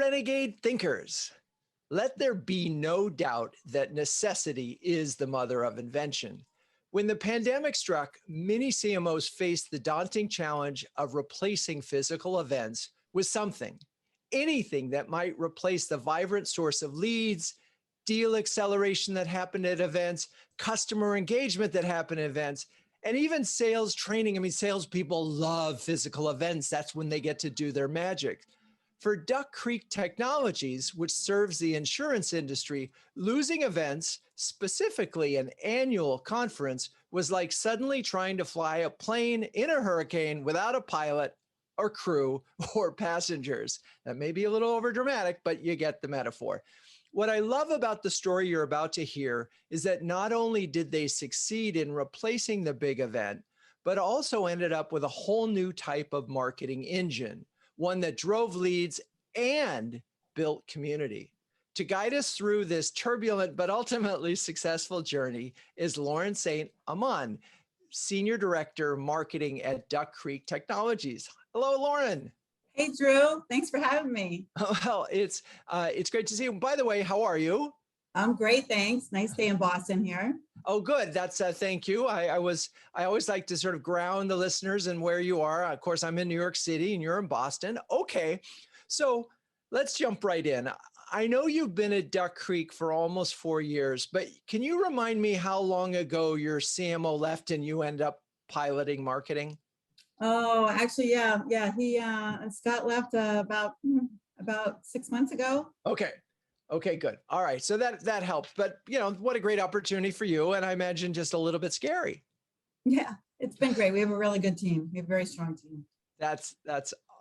renegade thinkers. Let there be no doubt that necessity is the mother of invention. When the pandemic struck, many CMOs faced the daunting challenge of replacing physical events with something, anything that might replace the vibrant source of leads, deal acceleration that happened at events, customer engagement that happened at events, and even sales training. I mean, salespeople love physical events. That's when they get to do their magic. For Duck Creek Technologies, which serves the insurance industry, losing events, specifically an annual conference, was like suddenly trying to fly a plane in a hurricane without a pilot or crew or passengers. That may be a little overdramatic, but you get the metaphor. What I love about the story you're about to hear is that not only did they succeed in replacing the big event, but also ended up with a whole new type of marketing engine, one that drove leads and built community. To guide us through this turbulent but ultimately successful journey is Lauren St. Amand, Senior Director, Marketing at Duck Creek Technologies. Hello, Lauren. Hey, Drew. Thanks for having me. Well, it's great to see you. By the way, how are you? I'm great, thanks. Nice day in Boston here. Oh, good. That's thank you. I always like to sort of ground the listeners in where you are. Of course, I'm in New York City and you're in Boston. Okay, so let's jump right in. I know you've been at Duck Creek for almost 4 years, but can you remind me how long ago your CMO left and you end up piloting marketing? Oh, actually, yeah. Scott left about 6 months ago. Okay, good. All right. So that helps. But what a great opportunity for you. And I imagine just a little bit scary. Yeah, it's been great. We have a really good team. We have a very strong team. That's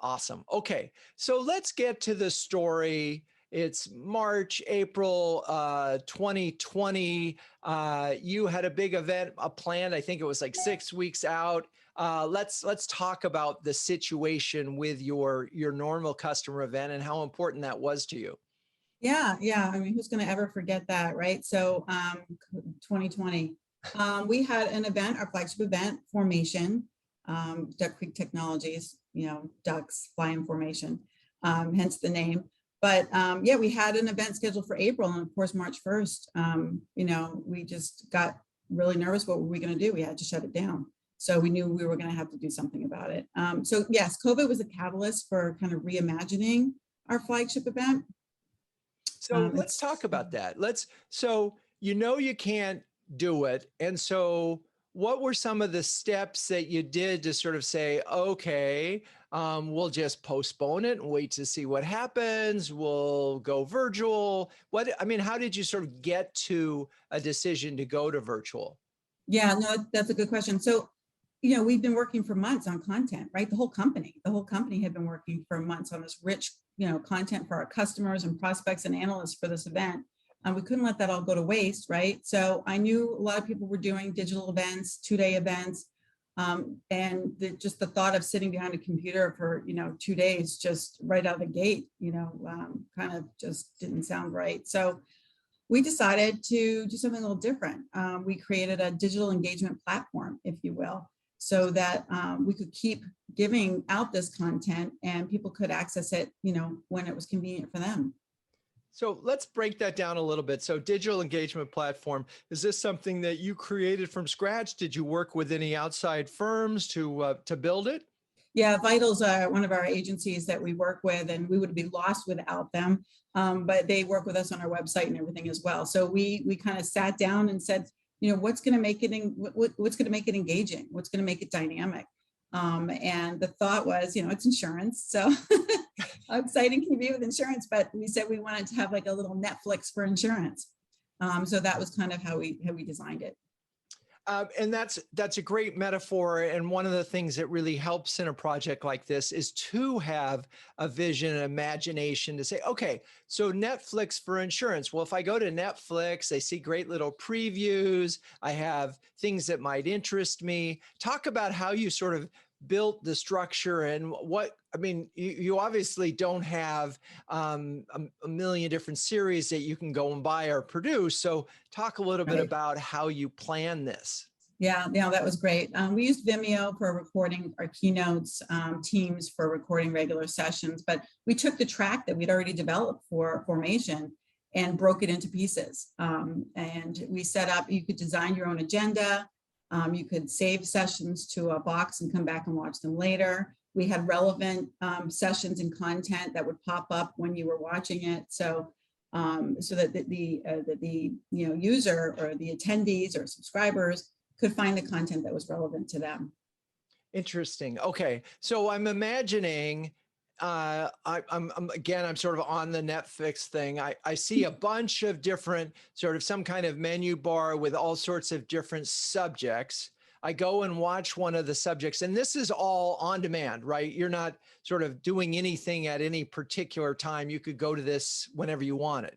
awesome. Okay. So let's get to the story. It's March, April 2020. You had a big event planned. I think it was like 6 weeks out. Let's talk about the situation with your normal customer event and how important that was to you. Yeah. I mean, who's going to ever forget that, right? So 2020, we had an event, our flagship event, Formation, Duck Creek Technologies, ducks fly in formation, hence the name. But yeah, we had an event scheduled for April, and of course, March 1st, we just got really nervous. What were we going to do? We had to shut it down. So we knew we were going to have to do something about it. So yes, COVID was a catalyst for kind of reimagining our flagship event. So let's talk about that. So you can't do it. And so what were some of the steps that you did to sort of say, okay, we'll just postpone it and wait to see what happens. We'll go virtual. How did you sort of get to a decision to go to virtual? Yeah, no, that's a good question. So, we've been working for months on content, right? The whole company had been working for months on this rich, content for our customers and prospects and analysts for this event. And we couldn't let that all go to waste, right? So I knew a lot of people were doing digital events, 2-day events. And just the thought of sitting behind a computer for, 2 days, just right out of the gate, kind of just didn't sound right. So we decided to do something a little different. We created a digital engagement platform, if you will, so that we could keep giving out this content and people could access it, when it was convenient for them. So let's break that down a little bit. So digital engagement platform, is this something that you created from scratch? Did you work with any outside firms to build it? Yeah, Vital's one of our agencies that we work with, and we would be lost without them. But they work with us on our website and everything as well. So we kind of sat down and said, what's going to make it what's going to make it engaging? What's going to make it dynamic? And the thought was, it's insurance. So how exciting can you be with insurance? But we said we wanted to have like a little Netflix for insurance. So that was kind of how we designed it. And that's a great metaphor. And one of the things that really helps in a project like this is to have a vision and imagination to say, okay, so Netflix for insurance. Well, if I go to Netflix, I see great little previews. I have things that might interest me. Talk about how you sort of built the structure and you obviously don't have a million different series that you can go and buy or produce. So talk a little bit about how you plan this. Yeah, that was great. We used Vimeo for recording our keynotes, Teams for recording regular sessions, but we took the track that we'd already developed for formation and broke it into pieces. And we set up, you could design your own agenda. You could save sessions to a box and come back and watch them later. We had relevant sessions and content that would pop up when you were watching it. So that the user or the attendees or subscribers could find the content that was relevant to them. Interesting. Okay. So I'm imagining, I'm sort of on the Netflix thing. I see a bunch of different sort of some kind of menu bar with all sorts of different subjects. I go and watch one of the subjects, and this is all on demand, right? You're not sort of doing anything at any particular time. You could go to this whenever you wanted.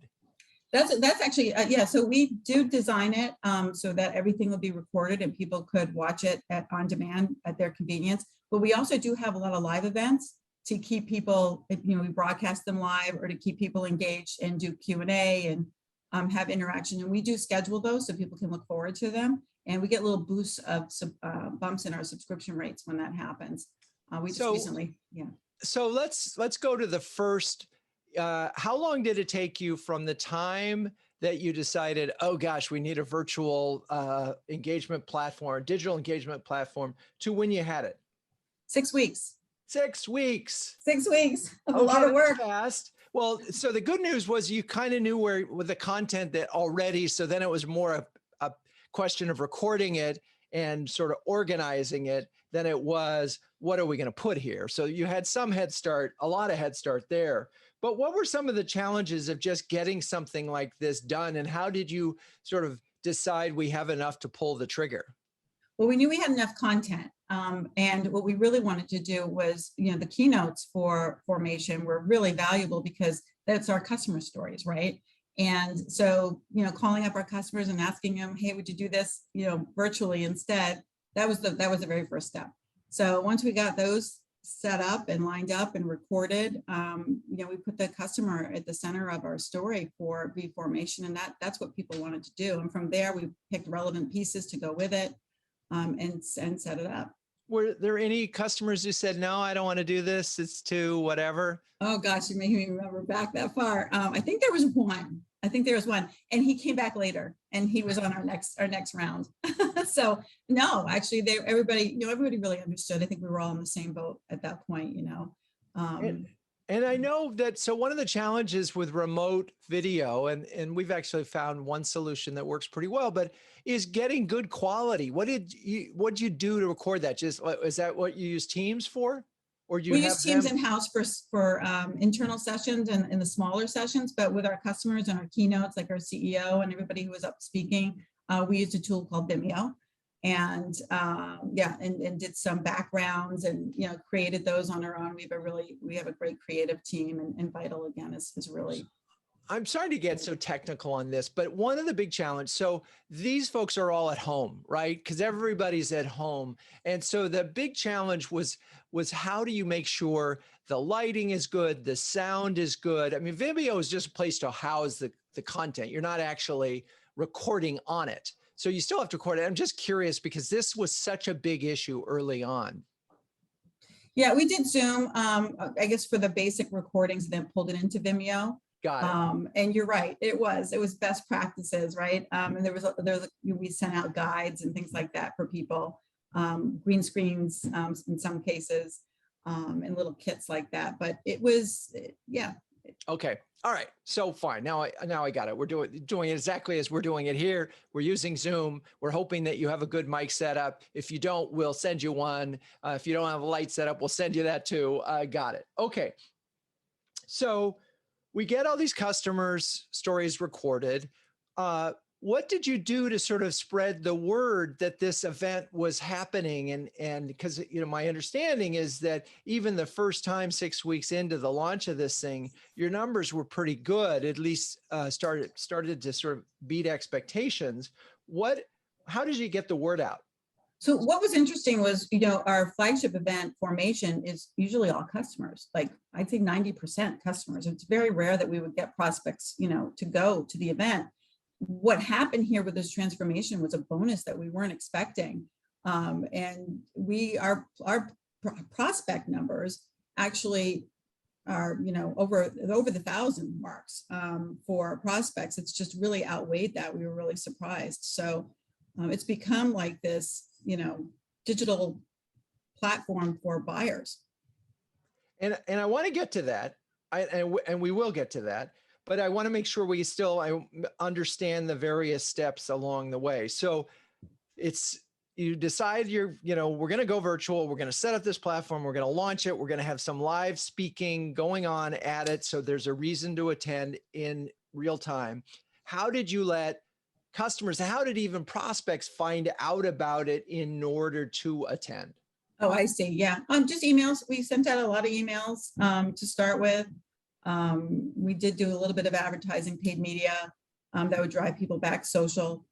That's actually, yeah, so we do design it so that everything will be recorded and people could watch it on demand at their convenience. But we also do have a lot of live events to keep people, we broadcast them live, or to keep people engaged and do Q&A and have interaction. And we do schedule those so people can look forward to them. And we get little boosts of bumps in our subscription rates when that happens. We just recently, yeah. So let's go to the first. How long did it take you from the time that you decided, oh gosh, we need a virtual engagement platform, digital engagement platform, to when you had it? 6 weeks. 6 weeks. 6 weeks. A lot of work. Fast. Well, so the good news was you kind of knew where with the content that already, so then it was more a question of recording it and sort of organizing it than it was, what are we going to put here? So you had some head start, a lot of head start there. But what were some of the challenges of just getting something like this done? And how did you sort of decide we have enough to pull the trigger? Well, we knew we had enough content. And what we really wanted to do was, the keynotes for formation were really valuable because that's our customer stories, right? And so, calling up our customers and asking them, hey, would you do this, virtually instead? That was the very first step. So once we got those set up and lined up and recorded, we put the customer at the center of our story for vFormation, and that's what people wanted to do. And from there, we picked relevant pieces to go with it and set it up. Were there any customers who said, no, I don't want to do this, it's too whatever? Oh gosh, you made me remember back that far. I think there was one. And he came back later, and he was on our next round. So no, actually, everybody really understood. I think we were all in the same boat at that point, And I know that, so one of the challenges with remote video, and we've actually found one solution that works pretty well, but is getting good quality. What'd you do to record that? Is that what you use Teams for? Or do you we use Teams in-house for internal sessions and in the smaller sessions, but with our customers and our keynotes, like our CEO and everybody who was up speaking, we used a tool called Vimeo. And and did some backgrounds and created those on our own. We have a great creative team, and Vital again is really. I'm sorry to get so technical on this, but one of the big challenges, so these folks are all at home, right? Because everybody's at home. And so the big challenge was how do you make sure the lighting is good, the sound is good? I mean, Vimeo is just a place to house the content. You're not actually recording on it. So you still have to record it. I'm just curious because this was such a big issue early on. Yeah, we did Zoom, I guess for the basic recordings, and then pulled it into Vimeo. Got it. And you're right, it was best practices, right? And we sent out guides and things like that for people, green screens in some cases, and little kits like that. But it was, yeah. Okay. All right. So fine. Now I got it. We're doing it exactly as we're doing it here. We're using Zoom. We're hoping that you have a good mic setup. If you don't, we'll send you one. If you don't have a light setup, we'll send you that too. Got it. Okay. So we get all these customers' stories recorded. What did you do to sort of spread the word that this event was happening? And because, my understanding is that even the first time 6 weeks into the launch of this thing, your numbers were pretty good, at least started to sort of beat expectations. How did you get the word out? So what was interesting was, our flagship event formation is usually all customers, like I'd say 90% customers. It's very rare that we would get prospects, to go to the event. what happened here with this transformation was a bonus that we weren't expecting. And our prospect numbers actually are, over the 1,000 marks for prospects. It's just really outweighed that. We were really surprised. So it's become like this, digital platform for buyers. And I want to get to that, and we will get to that, but I want to make sure we still understand the various steps along the way. So you decide we're going to go virtual. We're going to set up this platform. We're going to launch it. We're going to have some live speaking going on at it. So there's a reason to attend in real time. How did you let customers, how did even prospects find out about it in order to attend? Oh, I see. Yeah. Just emails. We sent out a lot of emails to start with. We did do a little bit of advertising, paid media that would drive people back, social.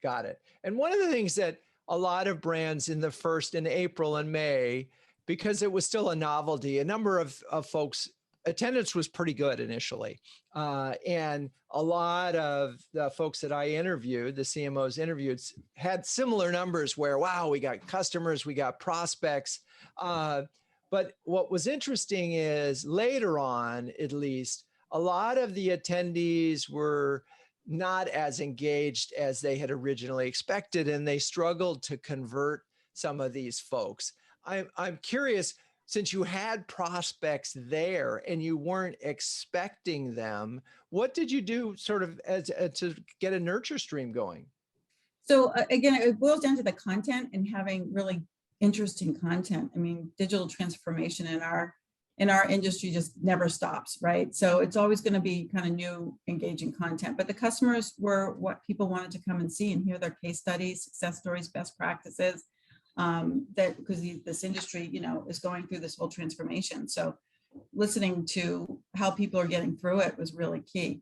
Got it. And one of the things that a lot of brands in April and May, because it was still a novelty, a number of folks, attendance was pretty good initially. And a lot of the folks that I interviewed, the CMOs interviewed, had similar numbers where, wow, we got customers, we got prospects. But what was interesting is later on, at least, a lot of the attendees were not as engaged as they had originally expected, and they struggled to convert some of these folks. I'm curious, since you had prospects there and you weren't expecting them, what did you do sort of to get a nurture stream going? So again, it boils down to the content and having really interesting content. I mean, digital transformation in our industry just never stops, right? So it's always going to be kind of new, engaging content. But the customers were what people wanted to come and see and hear their case studies, success stories, best practices. That because this industry, is going through this whole transformation. So listening to how people are getting through it was really key.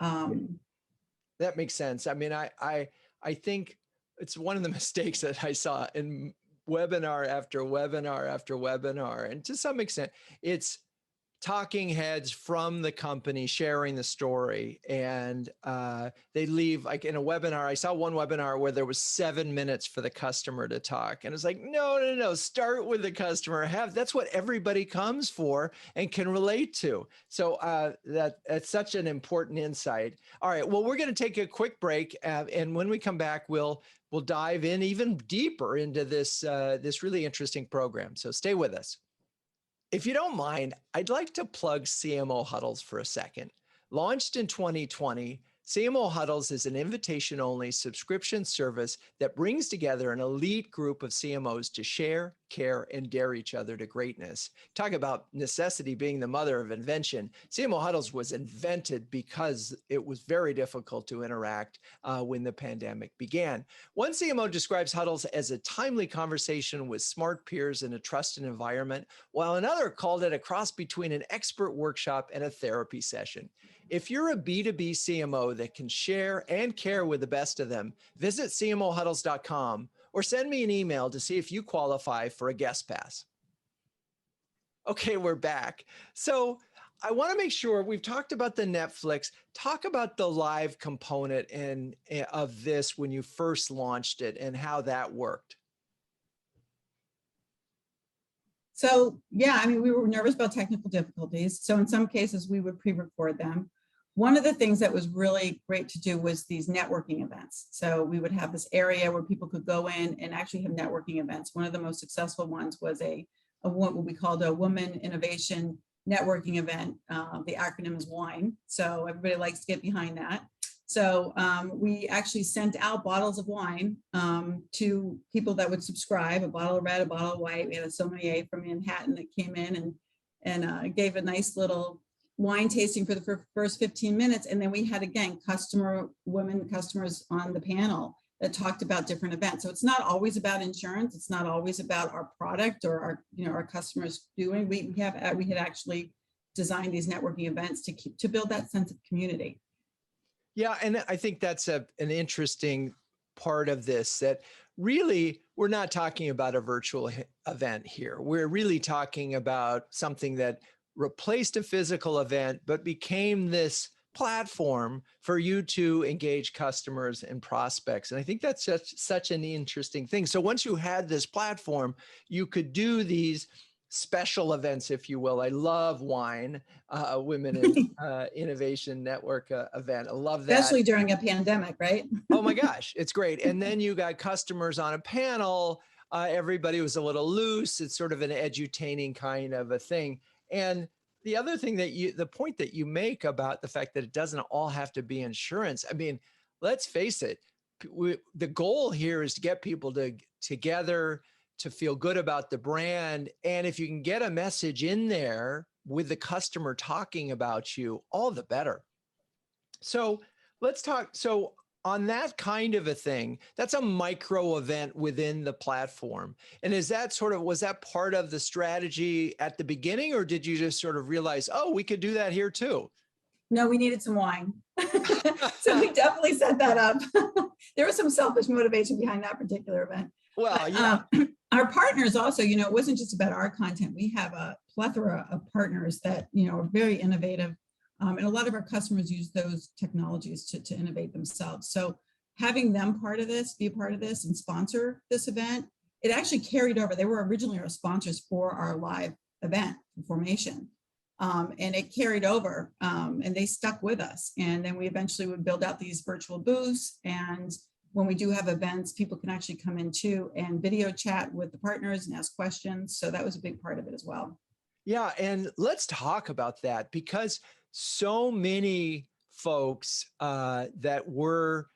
That makes sense. I mean, I think it's one of the mistakes that I saw in webinar after webinar after webinar. And to some extent, it's talking heads from the company sharing the story, and they leave. Like in a webinar, I saw one webinar where there was 7 minutes for the customer to talk, and it's like, no, start with the customer. That's what everybody comes for and can relate to. So that's such an important insight. All right, well, we're going to take a quick break, and when we come back, we'll dive in even deeper into this really interesting program. So stay with us. If you don't mind, I'd like to plug CMO Huddles for a second. Launched in 2020, CMO Huddles is an invitation-only subscription service that brings together an elite group of CMOs to share, care, and dare each other to greatness. Talk about necessity being the mother of invention. CMO Huddles was invented because it was very difficult to interact when the pandemic began. One CMO describes Huddles as a timely conversation with smart peers in a trusted environment, while another called it a cross between an expert workshop and a therapy session. If you're a B2B CMO that can share and care with the best of them, visit cmohuddles.com or send me an email to see if you qualify for a guest pass. Okay, we're back. So I want to make sure we've talked about the Netflix, talk about the live component of this when you first launched it and how that worked. So yeah, I mean, we were nervous about technical difficulties. So in some cases we would pre-record them. One of the things that was really great to do was these networking events. So we would have this area where people could go in and actually have networking events. One of the most successful ones was what we called a Woman Innovation Networking event. The acronym is WINE. So everybody likes to get behind that. So we actually sent out bottles of wine to people that would subscribe, a bottle of red, a bottle of white. We had a sommelier from Manhattan that came in and gave a nice little wine tasting for the first 15 minutes. And then we had, again, women customers on the panel that talked about different events. So it's not always about insurance. It's not always about our product or our customers doing. We had actually designed these networking events to build that sense of community. Yeah, and I think that's an interesting part of this, that really we're not talking about a virtual event here. We're really talking about something that replaced a physical event, but became this platform for you to engage customers and prospects. And I think that's such an interesting thing. So once you had this platform, you could do these special events, if you will. I love wine, Women in Innovation Network event. I love that. Especially during a pandemic, right? Oh my gosh, it's great. And then you got customers on a panel. Everybody was a little loose. It's sort of an edutaining kind of a thing. And the other thing the point that you make about the fact that it doesn't all have to be insurance. I mean, let's face it. The goal here is to get people together, to feel good about the brand. And if you can get a message in there with the customer talking about you, all the better. So let's talk. So on that kind of a thing, that's a micro event within the platform. And was that part of the strategy at the beginning, or did you just sort of realize, oh, we could do that here too? No, we needed some wine. So we definitely set that up. There was some selfish motivation behind that particular event. Well, yeah. Our partners also, it wasn't just about our content. We have a plethora of partners that, are very innovative. And a lot of our customers use those technologies to innovate themselves. So having them be a part of this and sponsor this event, it actually carried over. They were originally our sponsors for our live event, vFormation. And it carried over and they stuck with us. And then we eventually would build out these virtual booths. And when we do have events, people can actually come in too and video chat with the partners and ask questions. So that was a big part of it as well. Yeah. And let's talk about that, because so many folks that were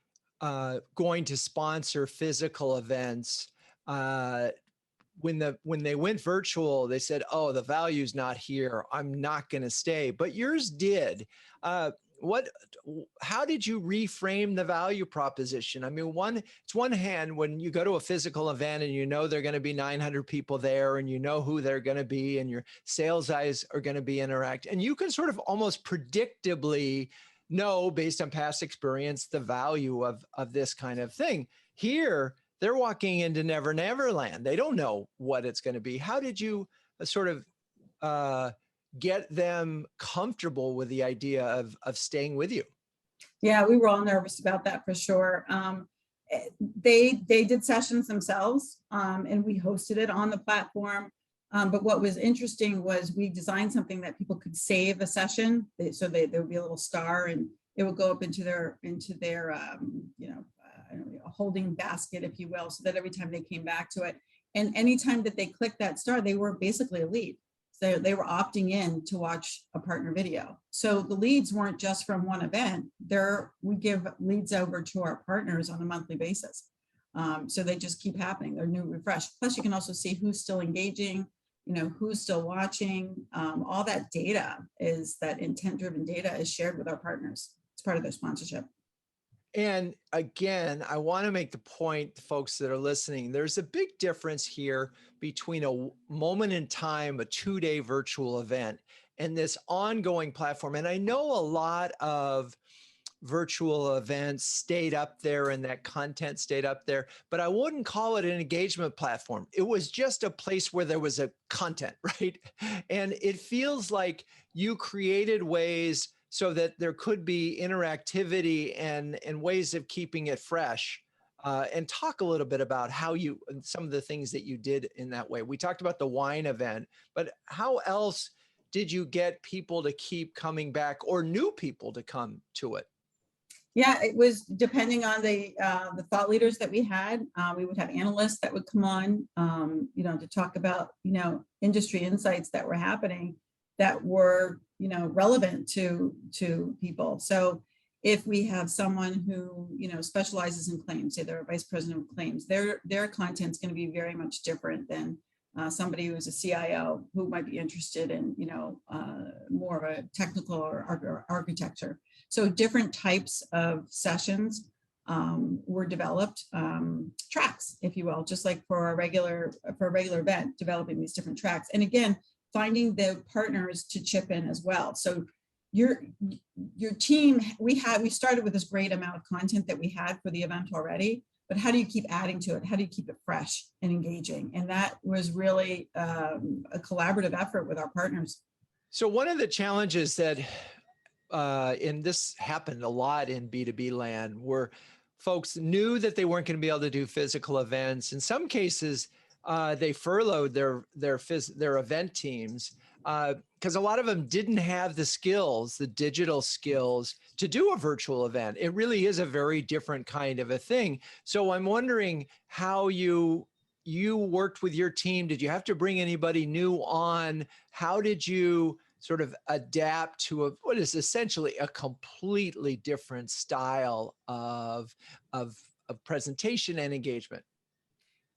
going to sponsor physical events, when they went virtual, they said, oh, the value's not here, I'm not going to stay. But yours did. How did you reframe the value proposition? I mean, it's one hand when you go to a physical event and there are going to be 900 people there and who they're going to be and your sales guys are going to be interact. And you can sort of almost predictably know, based on past experience, the value of this kind of thing. Here, they're walking into Never Never Land. They don't know what it's going to be. How did you sort of get them comfortable with the idea of staying with you? Yeah, we were all nervous about that for sure. They did sessions themselves and we hosted it on the platform. But what was interesting was we designed something that people could save a session. So there would be a little star and it would go up into their a holding basket, if you will, so that every time they came back to it, and anytime that they clicked that star, they were basically a lead. So they were opting in to watch a partner video. So the leads weren't just from one event. We give leads over to our partners on a monthly basis. So they just keep happening. They're new, refreshed. Plus you can also see who's still engaging, who's still watching. All that data that intent-driven data is shared with our partners. It's part of their sponsorship. And again, I want to make the point, folks that are listening, there's a big difference here between a moment in time, a 2-day virtual event, and this ongoing platform. And I know a lot of virtual events stayed up there and that content stayed up there, but I wouldn't call it an engagement platform. It was just a place where there was a content, right? And it feels like you created ways so that there could be interactivity and ways of keeping it fresh. And talk a little bit about some of the things that you did in that way. We talked about the wine event, but how else did you get people to keep coming back or new people to come to it? Yeah, it was depending on the thought leaders that we had. We would have analysts that would come on, to talk about, industry insights that were happening that were, relevant to people. So if we have someone who, specializes in claims, say they're a vice president of claims, their content's going to be very much different than somebody who's a CIO who might be interested in, more of a technical or architecture. So different types of sessions were developed, tracks, if you will, just like for a regular event, developing these different tracks. And again, finding the partners to chip in as well. So your team, we started with this great amount of content that we had for the event already, but how do you keep adding to it? How do you keep it fresh and engaging? And that was really a collaborative effort with our partners. So one of the challenges that and this happened a lot in B2B land, where folks knew that they weren't going to be able to do physical events. In some cases, they furloughed their event teams because a lot of them didn't have the skills, the digital skills to do a virtual event. It really is a very different kind of a thing. So I'm wondering how you worked with your team. Did you have to bring anybody new on? How did you sort of adapt to what is essentially a completely different style of presentation and engagement?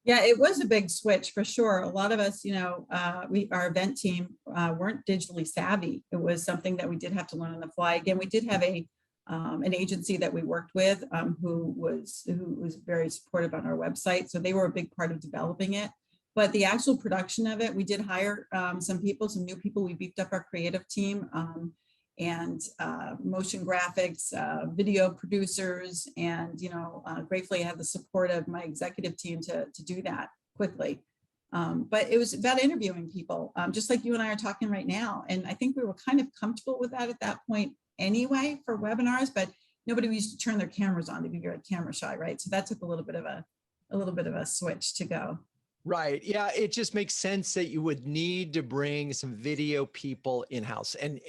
Yeah, it was a big switch for sure. A lot of us, our event team weren't digitally savvy. It was something that we did have to learn on the fly. Again, we did have an agency that we worked with who was very supportive on our website. So they were a big part of developing it. But the actual production of it, we did hire some new people. We beefed up our creative team and motion graphics, video producers, and gratefully I had the support of my executive team to do that quickly. But it was about interviewing people, just like you and I are talking right now. And I think we were kind of comfortable with that at that point anyway for webinars, but nobody used to turn their cameras on. They'd be very camera shy, right? So that took a little bit of a switch to go. Right. Yeah. It just makes sense that you would need to bring some video people in-house and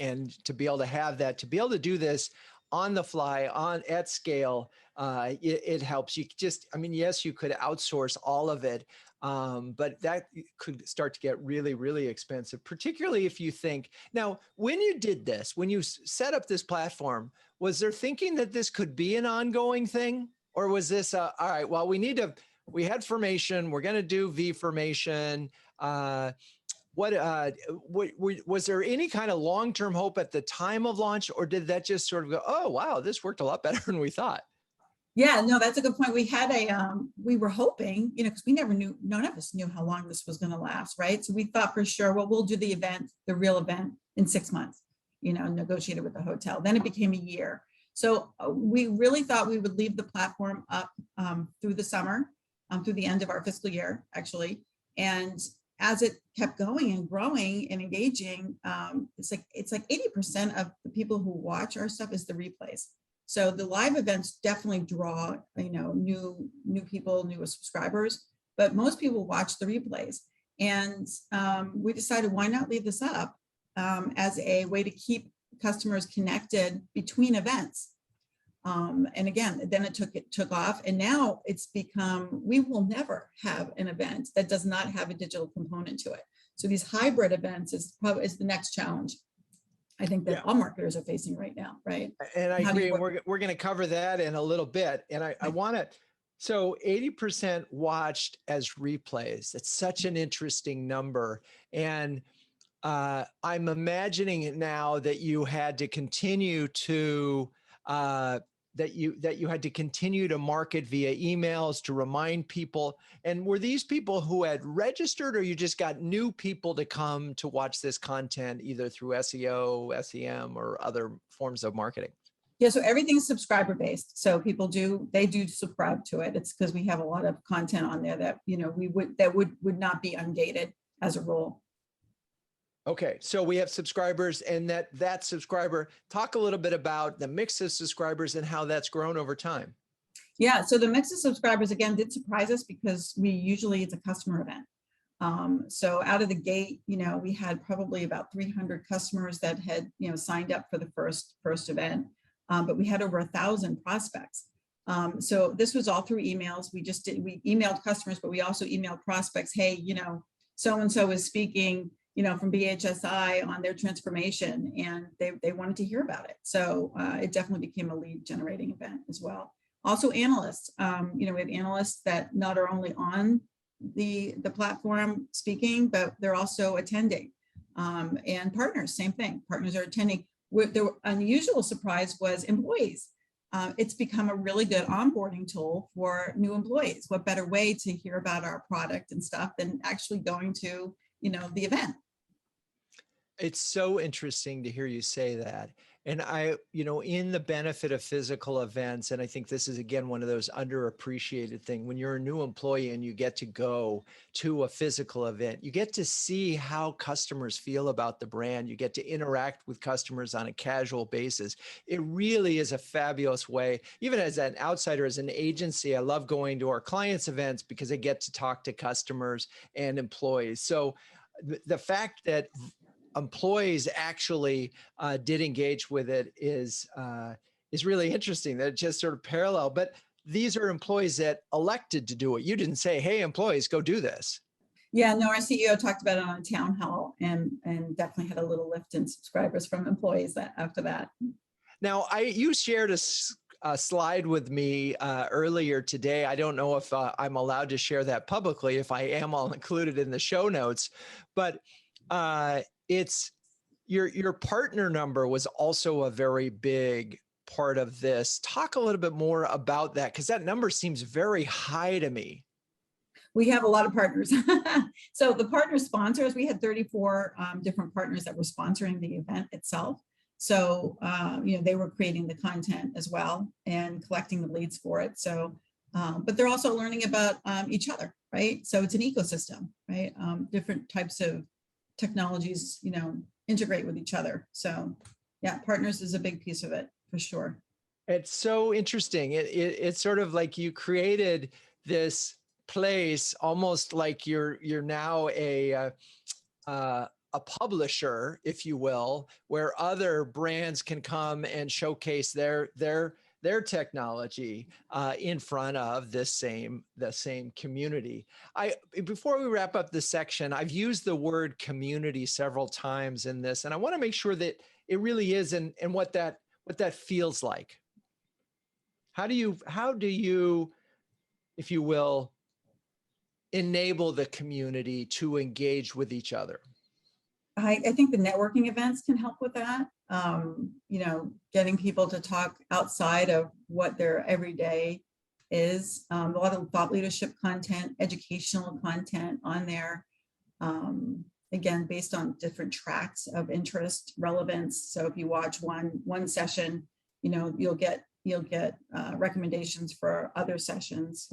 to be able to have that, to be able to do this on the fly, at scale. It helps you yes, you could outsource all of it. But that could start to get really, really expensive, particularly if you think, now, when you did this, when you set up this platform, was there thinking that this could be an ongoing thing? Or was this, all right, well, we had formation, we're going to do vFormation. Was there any kind of long-term hope at the time of launch, or did that just sort of go, oh, wow, this worked a lot better than we thought? Yeah, no, that's a good point. We had we were hoping, because we never knew, none of us knew how long this was going to last, right? So we thought for sure, well, we'll do the real event in 6 months, negotiated with the hotel. Then it became a year. So we really thought we would leave the platform up through the summer, through the end of our fiscal year, actually. And as it kept going and growing and engaging, it's like 80% of the people who watch our stuff is the replays. So the live events definitely draw, new people, new subscribers, but most people watch the replays. And we decided, why not leave this up as a way to keep customers connected between events. And again, then it took off, and now it's become, we will never have an event that does not have a digital component to it. So these hybrid events is the next challenge, I think, that all marketers are facing right now, right? And I agree. And we're going to cover that in a little bit. And I want to, so 80% watched as replays. It's such an interesting number. And I'm imagining it now that you had to continue to, that you had to continue to market via emails to remind people. And were these people who had registered, or you just got new people to come to watch this content either through SEO, SEM, or other forms of marketing? Yeah, so everything's subscriber based. So people do subscribe to it. It's because we have a lot of content on there that would not be ungated as a rule. Okay, so we have subscribers, and that subscriber, talk a little bit about the mix of subscribers and how that's grown over time. Yeah, so the mix of subscribers, again, did surprise us because it's a customer event. So out of the gate, we had probably about 300 customers that had, signed up for the first event, but we had over 1,000 prospects. So this was all through emails. We emailed customers, but we also emailed prospects. Hey, so-and-so is speaking, from BHSI on their transformation, and they wanted to hear about it. So it definitely became a lead generating event as well. Also analysts, we have analysts that not are only on the platform speaking, but they're also attending. And partners, same thing. Partners are attending. The unusual surprise was employees. It's become a really good onboarding tool for new employees. What better way to hear about our product and stuff than actually going to, the event? It's so interesting to hear you say that. And in the benefit of physical events, and I think this is, again, one of those underappreciated things, when you're a new employee and you get to go to a physical event, you get to see how customers feel about the brand. You get to interact with customers on a casual basis. It really is a fabulous way. Even as an outsider, as an agency, I love going to our clients' events because I get to talk to customers and employees. So the fact that employees actually did engage with it is really interesting. That just sort of parallel. But these are employees that elected to do it. You didn't say, "Hey, employees, go do this." Yeah, no, our CEO talked about it on a town hall, and definitely had a little lift in subscribers from employees after that. Now, you shared a slide with me earlier today. I don't know if I'm allowed to share that publicly. If I am, I'll include it in the show notes. But it's your partner number was also a very big part of this. Talk a little bit more about that, because that number seems very high to me. We have a lot of partners. So the partner sponsors, we had 34 different partners that were sponsoring the event itself. So, they were creating the content as well and collecting the leads for it. So, but they're also learning about each other, right? So it's an ecosystem, right? Different types of technologies, integrate with each other. So yeah, partners is a big piece of it for sure. It's so interesting. It's sort of like you created this place, almost like you're now a publisher, if you will, where other brands can come and showcase their technology in front of the same community. Before we wrap up this section, I've used the word community several times in this, and I want to make sure that it really is, and what that feels like. How do you, if you will, enable the community to engage with each other? I think the networking events can help with that. Getting people to talk outside of what their everyday is. A lot of thought leadership content, educational content on there. Again, based on different tracks of interest, relevance. So if you watch one session, you'll get recommendations for other sessions.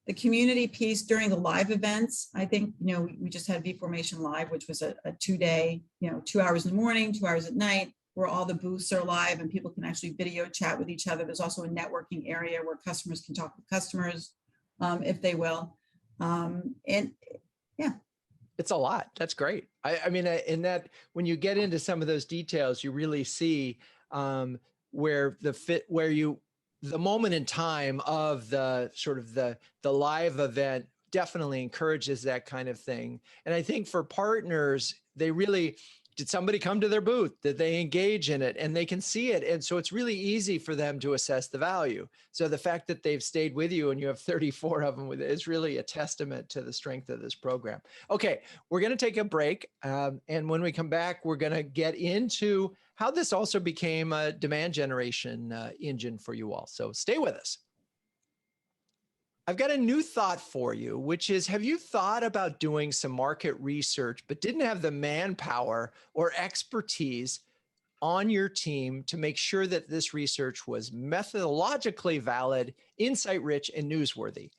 The community piece during the live events, I think, we just had vFormation Live, which was a 2-day, 2 hours in the morning, 2 hours at night, where all the booths are live and people can actually video chat with each other. There's also a networking area where customers can talk with customers, if they will. And yeah. It's a lot. That's great. I mean, in that, when you get into some of those details, you really see where the moment in time of the sort of the live event definitely encourages that kind of thing. And I think for partners, did somebody come to their booth? Did they engage in it? And they can see it. And so it's really easy for them to assess the value. So the fact that they've stayed with you and you have 34 of them with it is really a testament to the strength of this program. Okay, we're going to take a break. And when we come back, we're going to get into how this also became a demand generation engine for you all. So stay with us. I've got a new thought for you, which is, have you thought about doing some market research, but didn't have the manpower or expertise on your team to make sure that this research was methodologically valid, insight-rich, and newsworthy?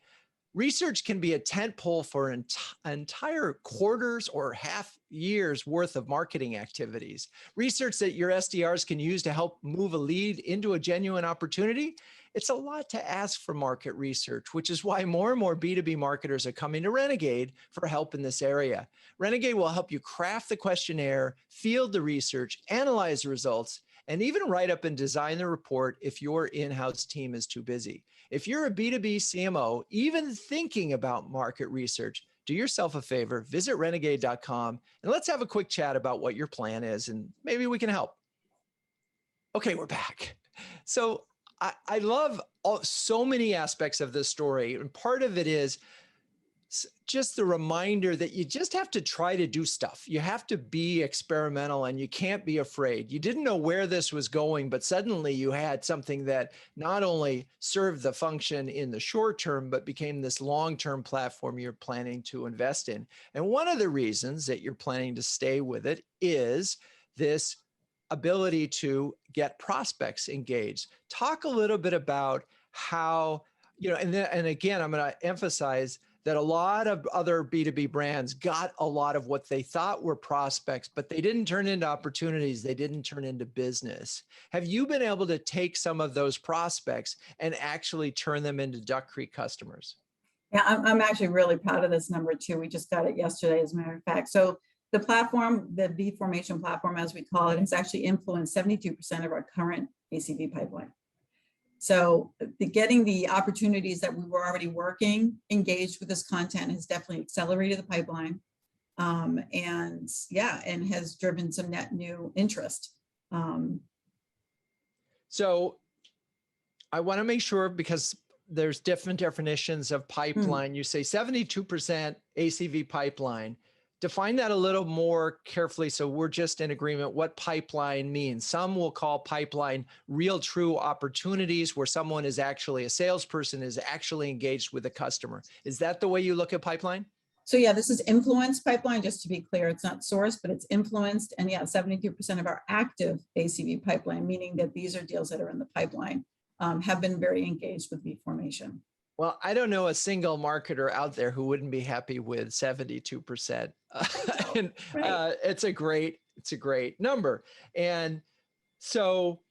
Research can be a tentpole for entire quarters or half years worth of marketing activities. Research that your SDRs can use to help move a lead into a genuine opportunity. It's a lot to ask for market research, which is why more and more B2B marketers are coming to Renegade for help in this area. Renegade will help you craft the questionnaire, field the research, analyze the results, and even write up and design the report if your in-house team is too busy. If you're a B2B CMO, even thinking about market research, do yourself a favor, visit renegade.com, and let's have a quick chat about what your plan is, and maybe we can help. Okay, we're back. So I love so many aspects of this story, and part of it is just the reminder that you just have to try to do stuff. You have to be experimental, and you can't be afraid. You didn't know where this was going, but suddenly you had something that not only served the function in the short term, but became this long-term platform you're planning to invest in. And one of the reasons that you're planning to stay with it is this ability to get prospects engaged. Talk a little bit about how, and again, I'm going to emphasize that a lot of other B2B brands got a lot of what they thought were prospects, but they didn't turn into opportunities. They didn't turn into business. Have you been able to take some of those prospects and actually turn them into Duck Creek customers? Yeah, I'm actually really proud of this number too. We just got it yesterday, as a matter of fact. So the platform, the vFormation platform, as we call it, has actually influenced 72% of our current ACV pipeline. So getting the opportunities that we were already working, engaged with this content, has definitely accelerated the pipeline. And has driven some net new interest. So I want to make sure, because there's different definitions of pipeline. You say 72% ACV pipeline. Define that a little more carefully so we're just in agreement what pipeline means. Some will call pipeline real true opportunities where someone is actually a salesperson, is actually engaged with a customer. Is that the way you look at pipeline? So yeah, this is influenced pipeline, just to be clear. It's not sourced, but it's influenced. And yeah, 72% of our active ACV pipeline, meaning that these are deals that are in the pipeline, have been very engaged with vFormation. Well, I don't know a single marketer out there who wouldn't be happy with 72%. And it's a great number. And so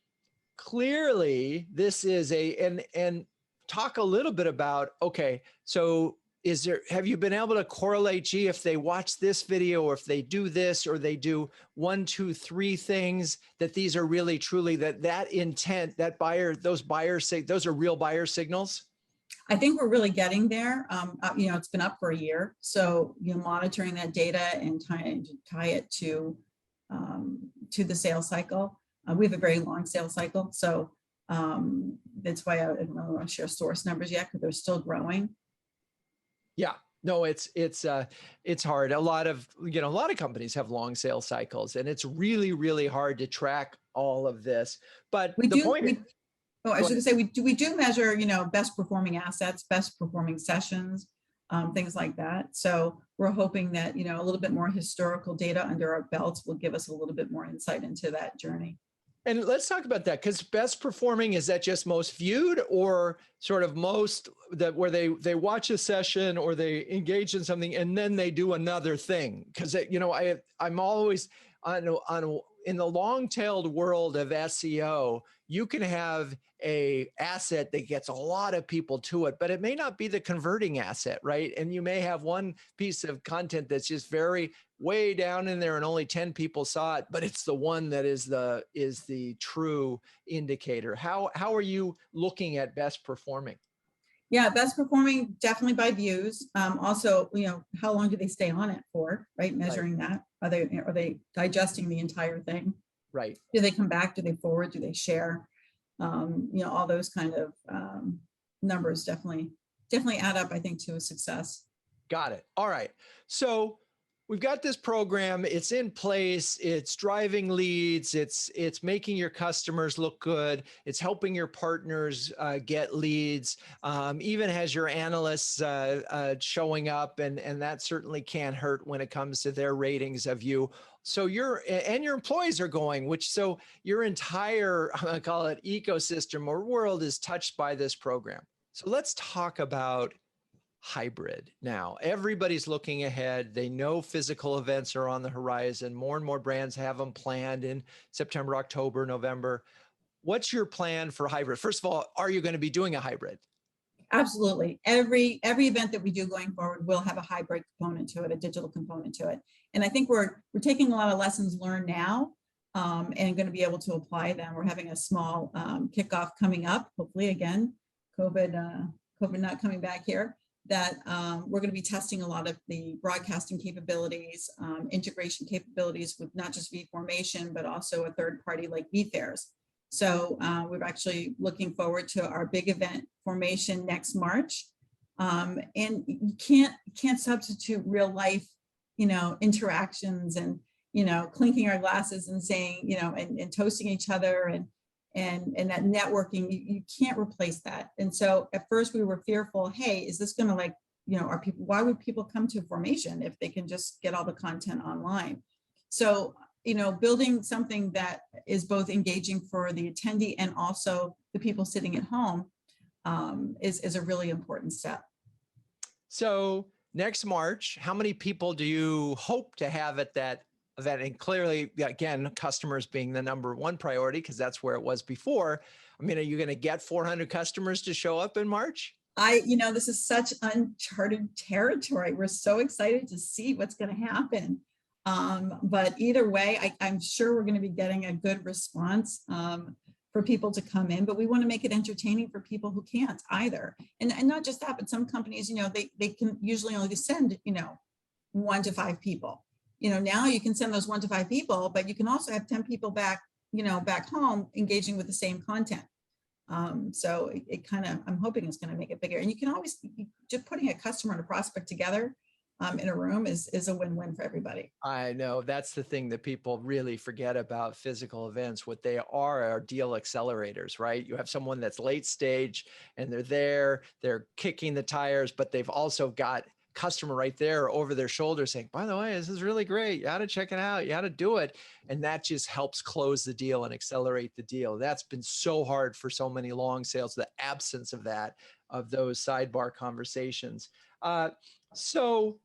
clearly this is and talk a little bit about, okay, so have you been able to correlate, gee, if they watch this video, or if they do this, or they do 1, 2, 3 things, that these are really truly that intent, that buyer, those are real buyer signals? I think we're really getting there. It's been up for a year. So, monitoring that data and trying to tie it to the sales cycle. We have a very long sales cycle. So that's why I don't really want to share source numbers yet, because they're still growing. Yeah, no, it's hard. A lot of companies have long sales cycles, and it's really, really hard to track all of this. But I was going to say, we do measure, best performing assets, best performing sessions, things like that. So we're hoping that, a little bit more historical data under our belts will give us a little bit more insight into that journey. And let's talk about that, because best performing, is that just most viewed, or sort of most that where they watch a session or they engage in something and then they do another thing? Because I'm always in the long-tailed world of SEO, you can have a asset that gets a lot of people to it, but it may not be the converting asset, right? And you may have one piece of content that's just very way down in there and only 10 people saw it, but it's the one that is the true indicator. How are you looking at best performing? Yeah, best performing definitely by views. Also, how long do they stay on it for, right? Measuring that. Are they digesting the entire thing? Right. Do they come back? Do they forward? Do they share? All those kind of numbers definitely add up, I think, to a success. Got it. All right. So we've got this program, it's in place, it's driving leads, it's making your customers look good, it's helping your partners get leads, even has your analysts showing up, and that certainly can't hurt when it comes to their ratings of you. So your employees are going, so your entire, I'm gonna call it ecosystem or world, is touched by this program. So let's talk about hybrid now. Everybody's looking ahead. They know physical events are on the horizon. More and more brands have them planned in September, October, November. What's your plan for hybrid? First of all, are you going to be doing a hybrid? Absolutely. Every event that we do going forward will have a hybrid component to it, a digital component to it. And I think we're taking a lot of lessons learned now and going to be able to apply them. We're having a small kickoff coming up, hopefully, again, COVID not coming back here, that we're going to be testing a lot of the broadcasting capabilities, integration capabilities with not just vFormation, but also a third party like vFairs. So we're actually looking forward to our big event formation next March. And you can't substitute real life, interactions and, clinking our glasses and saying, and toasting each other and that networking. You can't replace that. And so at first we were fearful, hey, is this going to why would people come to formation if they can just get all the content online? So building something that is both engaging for the attendee and also the people sitting at home is a really important step. So next March, how many people do you hope to have at that event? And clearly, again, customers being the number one priority, because that's where it was before. I mean, are you going to get 400 customers to show up in March? This is such uncharted territory. We're so excited to see what's going to happen. But either way, I'm sure we're going to be getting a good response for people to come in, but we want to make it entertaining for people who can't either. And not just that, but some companies, they can usually only send, 1 to 5 people. Now you can send those 1 to 5 people, but you can also have 10 people back, back home engaging with the same content. So it kind of, I'm hoping it's going to make it bigger. And you can always, just putting a customer and a prospect together in a room is a win-win for everybody. I know that's the thing that people really forget about physical events. What they are deal accelerators, right? You have someone that's late stage and they're kicking the tires, but they've also got customer right there over their shoulder saying, by the way, this is really great. You ought to check it out. You ought to do it. And that just helps close the deal and accelerate the deal. That's been so hard for so many long sales, the absence of that, of those sidebar conversations. So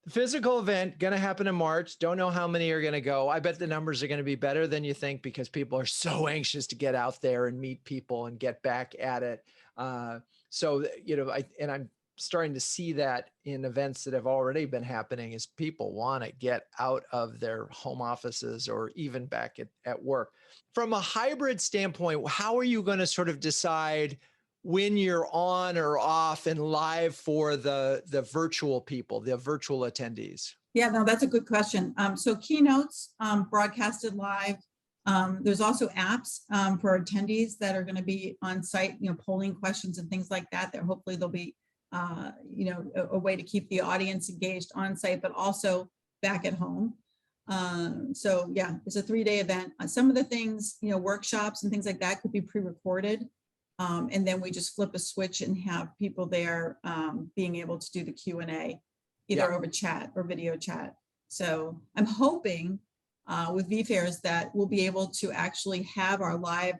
the physical event going to happen in March. Don't know how many are going to go. I bet the numbers are going to be better than you think because people are so anxious to get out there and meet people and get back at it. I'm starting to see that in events that have already been happening is people want to get out of their home offices or even back at work. From a hybrid standpoint, how are you going to sort of decide when you're on or off and live for the virtual people, the virtual attendees? Yeah, no, that's a good question. So keynotes broadcasted live. There's also apps for attendees that are going to be on site, polling questions and things like that, that hopefully there'll be a way to keep the audience engaged on site, but also back at home. So yeah, it's a 3-day event. Some of the things, workshops and things like that could be pre-recorded. And then we just flip a switch and have people there being able to do the Q&A either over chat or video chat. So I'm hoping with vFairs that we'll be able to actually have our live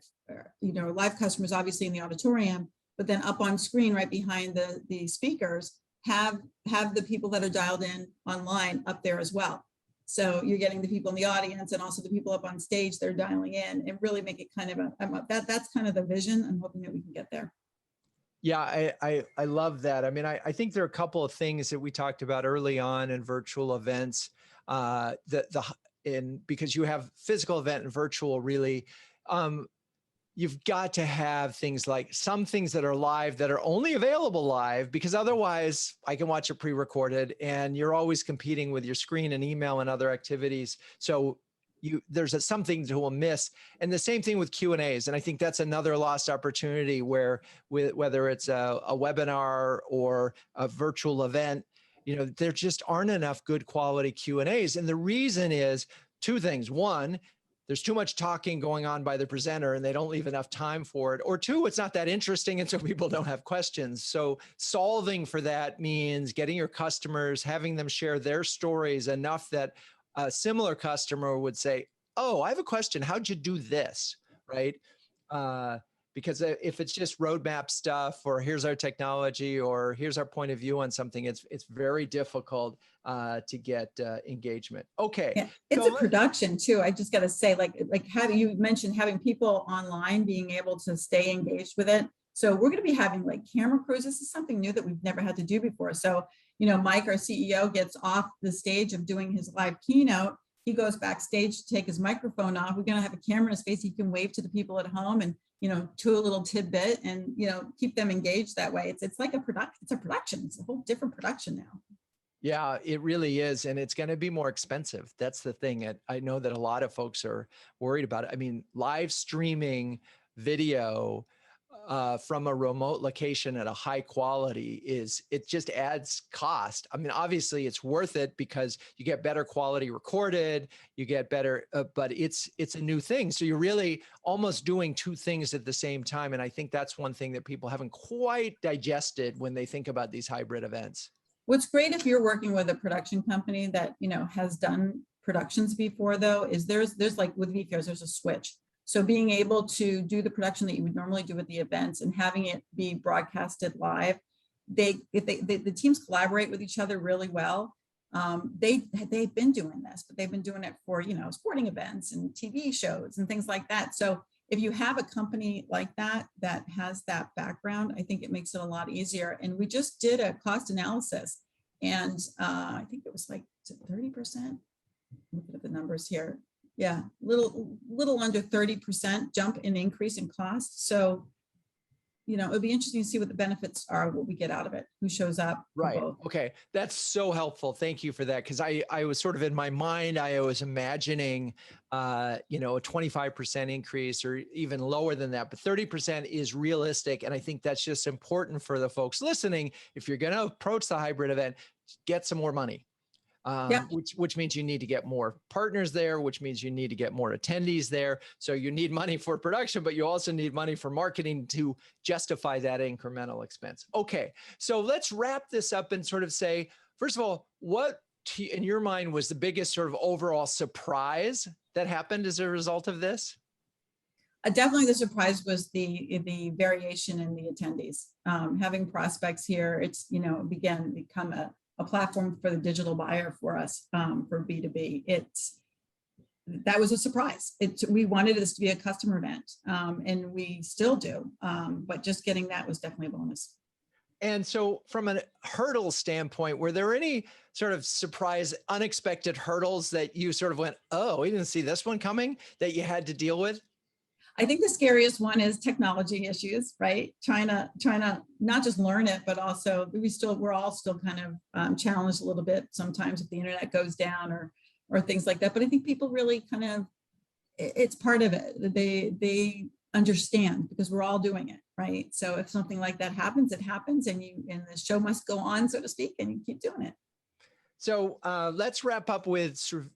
customers obviously in the auditorium, but then up on screen right behind the speakers, have the people that are dialed in online up there as well. So you're getting the people in the audience and also the people up on stage, they're dialing in and really make it kind of that's kind of the vision. I'm hoping that we can get there. Yeah, I love that. I mean, I think there are a couple of things that we talked about early on in virtual events, because you have physical event and virtual really, you've got to have things like some things that are live that are only available live, because otherwise I can watch it pre-recorded and you're always competing with your screen and email and other activities. So there's something to a miss. And the same thing with Q&As. And I think that's another lost opportunity where whether it's a webinar or a virtual event, there just aren't enough good quality Q&As. And the reason is 2 things. 1, there's too much talking going on by the presenter and they don't leave enough time for it. Or 2, it's not that interesting and so people don't have questions. So solving for that means getting your customers, having them share their stories enough that a similar customer would say, oh, I have a question. How'd you do this? Right? Because if it's just roadmap stuff or here's our technology or here's our point of view on something, it's very difficult to get engagement. Okay. Yeah, it's a production too. I just got to say, like you mentioned having people online being able to stay engaged with it. So we're going to be having like camera crews. This is something new that we've never had to do before. So, Mike, our CEO, gets off the stage of doing his live keynote. He goes backstage to take his microphone off. We're going to have a camera in his face. He can wave to the people at home and, to a little tidbit and, keep them engaged that way. It's like a production. It's a production. It's a whole different production now. Yeah, it really is. And it's going to be more expensive. That's the thing. I know that a lot of folks are worried about it. I mean, live streaming video from a remote location at a high quality it just adds cost. I mean, obviously it's worth it because you get better quality recorded, you get better, but it's a new thing. So you're really almost doing 2 things at the same time. And I think that's one thing that people haven't quite digested when they think about these hybrid events. What's great if you're working with a production company that, has done productions before, though, is there's like with vFairs, there's a switch. So being able to do the production that you would normally do with the events and having it be broadcasted live, the teams collaborate with each other really well. They've been doing this, but they've been doing it for, sporting events and TV shows and things like that. So if you have a company like that has that background, I think it makes it a lot easier. And we just did a cost analysis, and I think it was like 30%. Looking at the numbers here. Yeah, little under 30% jump in increase in cost. So, it'll be interesting to see what the benefits are, what we get out of it, who shows up. Right. Okay. That's so helpful. Thank you for that. Cause I was sort of in my mind, I was imagining, a 25% increase or even lower than that, but 30% is realistic. And I think that's just important for the folks listening. If you're going to approach the hybrid event, get some more money. Which means you need to get more partners there, which means you need to get more attendees there. So you need money for production, but you also need money for marketing to justify that incremental expense. Okay, so let's wrap this up and sort of say, first of all, what in your mind was the biggest sort of overall surprise that happened as a result of this? Definitely the surprise was the variation in the attendees. Having prospects here, it's, become a platform for the digital buyer for us, for B2B. That was a surprise. We wanted this to be a customer event, and we still do, but just getting that was definitely a bonus. And so from a hurdle standpoint, were there any sort of surprise, unexpected hurdles that you sort of went, oh, we didn't see this one coming, that you had to deal with? I think the scariest one is technology issues, right? Trying to not just learn it, but also we're all still kind of challenged a little bit sometimes if the internet goes down or things like that. But I think people really it's part of it. They understand because we're all doing it, right? So if something like that happens, it happens, and the show must go on, so to speak, and you keep doing it. So let's wrap up with sort of,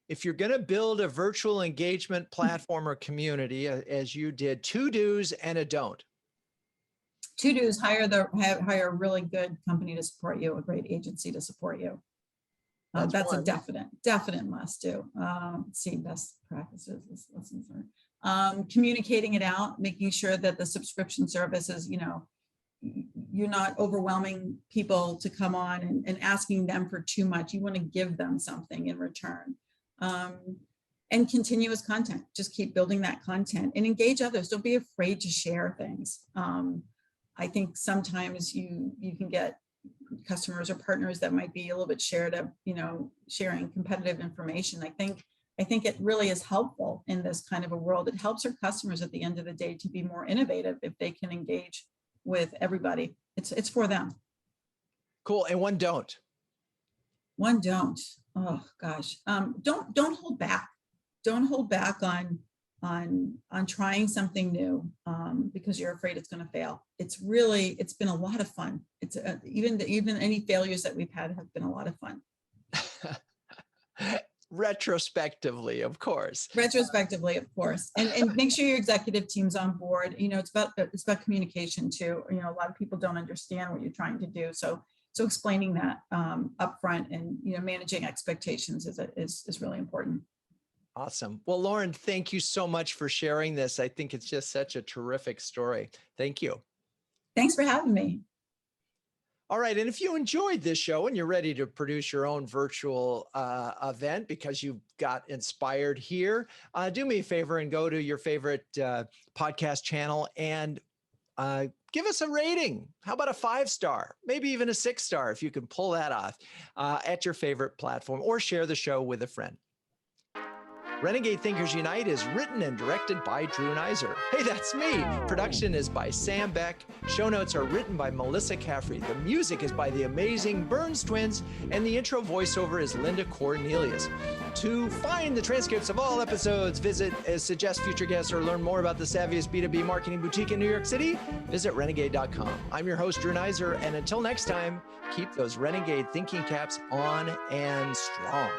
if you're going to build a virtual engagement platform or community, as you did, 2 do's and a don't. 2 do's: hire a really good company to support you, a great agency to support you. That's a definite must do. See best practices, lessons learned. Communicating it out, making sure that the subscription services, you're not overwhelming people to come on and asking them for too much. You want to give them something in return. And continuous content, just keep building that content and engage others. Don't be afraid to share things. I think sometimes you can get customers or partners that might be a little bit sharing competitive information. I think it really is helpful in this kind of a world. It helps our customers at the end of the day to be more innovative if they can engage with everybody. It's for them. Cool. And one don't. One don't. Oh gosh. Don't hold back. Don't hold back on trying something new because you're afraid it's going to fail. It's been a lot of fun. It's even any failures that we've had have been a lot of fun. Retrospectively, of course. And make sure your executive team's on board. It's about communication too. A lot of people don't understand what you're trying to do. So explaining that upfront and managing expectations is really important. Awesome. Well, Lauren, thank you so much for sharing this. I think it's just such a terrific story. Thank you. Thanks for having me. All right. And if you enjoyed this show and you're ready to produce your own virtual event because you got inspired here, do me a favor and go to your favorite podcast channel and give us a rating. How about a 5-star, maybe even a 6-star if you can pull that off at your favorite platform, or share the show with a friend. Renegade Thinkers Unite is written and directed by Drew Neiser. Hey, that's me. Production is by Sam Beck. Show notes are written by Melissa Caffrey. The music is by the amazing Burns Twins, and the intro voiceover is Linda Cornelius. To find the transcripts of all episodes, visit, suggest future guests, or learn more about the savviest B2B marketing boutique in New York City, visit renegade.com. I'm your host, Drew Neiser, and until next time, keep those Renegade thinking caps on and strong.